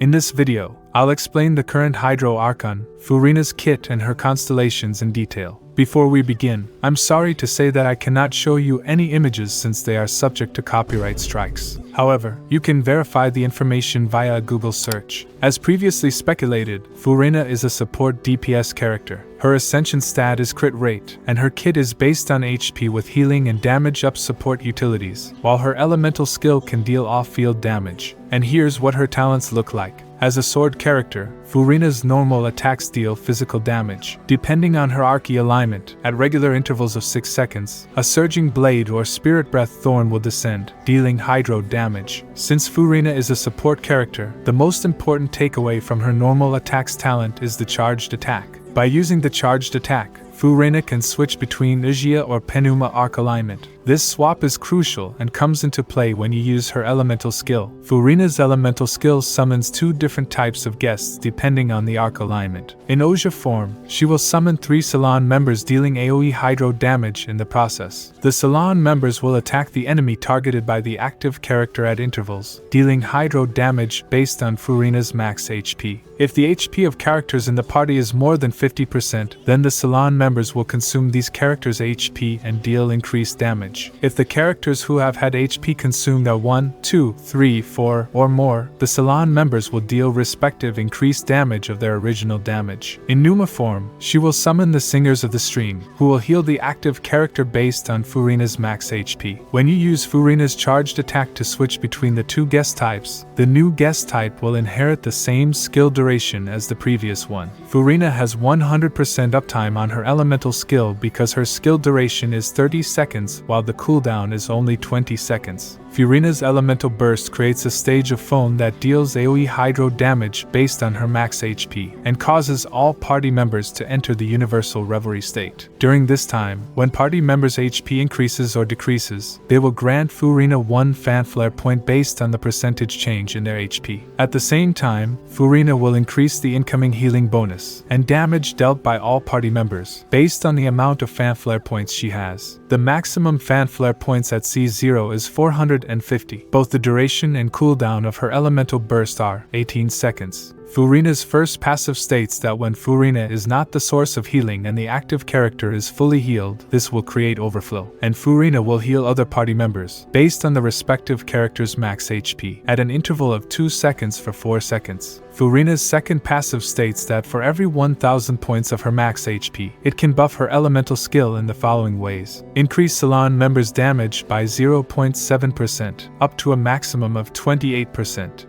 In this video, I'll explain the current Hydro Archon, Furina's kit and her constellations in detail. Before we begin, I'm sorry to say that I cannot show you any images since they are subject to copyright strikes. However, you can verify the information via a Google search. As previously speculated, Furina is a support DPS character. Her ascension stat is crit rate, and her kit is based on HP with healing and damage up support utilities, while her elemental skill can deal off-field damage. And here's what her talents look like. As a sword character, Furina's normal attacks deal physical damage. Depending on her Arkhe Alignment, at regular intervals of 6 seconds, a surging blade or spirit breath thorn will descend, dealing hydro damage. Since Furina is a support character, the most important takeaway from her normal attacks talent is the charged attack. By using the charged attack, Furina can switch between Archon or Penuma Arkhe Alignment. This swap is crucial and comes into play when you use her elemental skill. Furina's elemental skill summons 2 different types of guests depending on the Arkhe Alignment. In Archon form, she will summon 3 Salon members dealing AoE hydro damage in the process. The Salon members will attack the enemy targeted by the active character at intervals, dealing hydro damage based on Furina's max HP. If the HP of characters in the party is more than 50%, then the Salon members will consume these characters' HP and deal increased damage. If the characters who have had HP consumed are 1, 2, 3, 4, or more, the Salon members will deal respective increased damage of their original damage. In Numa form, she will summon the Singers of the Stream, who will heal the active character based on Furina's max HP. When you use Furina's charged attack to switch between the 2 guest types, the new guest type will inherit the same skill duration as the previous one. Furina has 100% uptime on her elemental skill because her skill duration is 30 seconds while the cooldown is only 20 seconds. Furina's elemental burst creates a stage of foam that deals AoE hydro damage based on her max HP, and causes all party members to enter the universal revelry state. During this time, when party members' HP increases or decreases, they will grant Furina 1 fanflare point based on the percentage change in their HP. At the same time, Furina will increase the incoming healing bonus and damage dealt by all party members, based on the amount of fanflare points she has. The maximum fanflare points at C0 is 450. Both the duration and cooldown of her elemental burst are 18 seconds. Furina's first passive states that when Furina is not the source of healing and the active character is fully healed, this will create overflow, and Furina will heal other party members, based on the respective character's max HP, at an interval of 2 seconds for 4 seconds. Furina's second passive states that for every 1000 points of her max HP, it can buff her elemental skill in the following ways. Increase Salon members' damage by 0.7%, up to a maximum of 28%.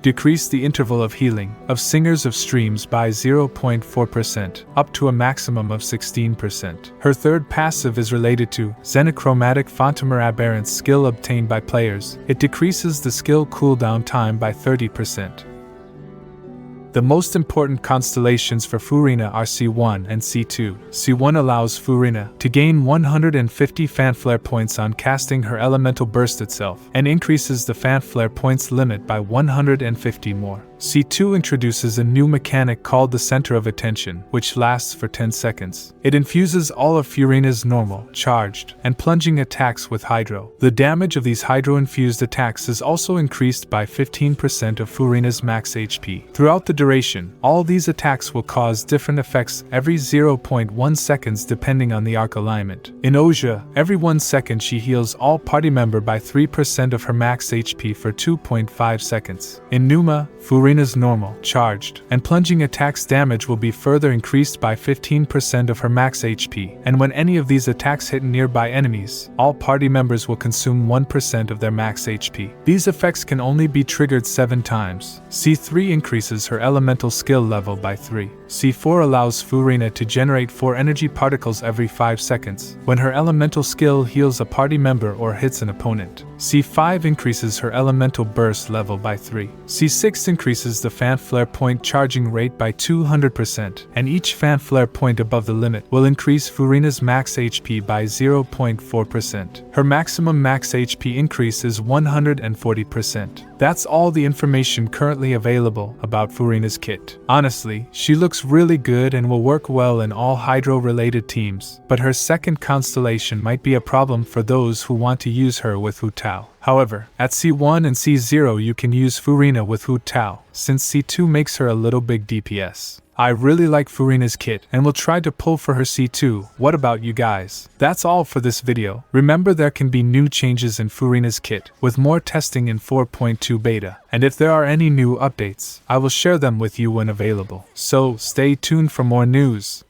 Decrease the interval of healing of Singers of Streams by 0.4%, up to a maximum of 16%. Her third passive is related to Xenochromatic Phantomer Aberrance skill obtained by players. It decreases the skill cooldown time by 30%. The most important constellations for Furina are C1 and C2. C1 allows Furina to gain 150 fanflare points on casting her elemental burst itself, and increases the fanflare points limit by 150 more. C2 introduces a new mechanic called the Center of Attention, which lasts for 10 seconds. It infuses all of Furina's normal, charged, and plunging attacks with Hydro. The damage of these Hydro-infused attacks is also increased by 15% of Furina's max HP. Throughout the duration, all these attacks will cause different effects every 0.1 seconds depending on the Arkhe Alignment. In Archon, every 1 second she heals all party member by 3% of her max HP for 2.5 seconds. In Numa, Furina's normal, charged, and plunging attacks damage will be further increased by 15% of her max HP, and when any of these attacks hit nearby enemies, all party members will consume 1% of their max HP. These effects can only be triggered 7 times. C3 increases her elemental skill level by 3. C4 allows Furina to generate 4 energy particles every 5 seconds, when her elemental skill heals a party member or hits an opponent. C5 increases her elemental burst level by 3. C6 increases the fanflare point charging rate by 200%, and each fanflare point above the limit will increase Furina's max HP by 0.4%. Her maximum max HP increase is 140%. That's all the information currently available about Furina's kit. Honestly, she looks really good and will work well in all Hydro-related teams, but her second constellation might be a problem for those who want to use her with Hu Tao. Tao. However, at C1 and C0 you can use Furina with Hu Tao, since C2 makes her a little big DPS. I really like Furina's kit and will try to pull for her C2. What about you guys? That's all for this video. Remember, there can be new changes in Furina's kit, with more testing in 4.2 beta, and if there are any new updates, I will share them with you when available. So, stay tuned for more news.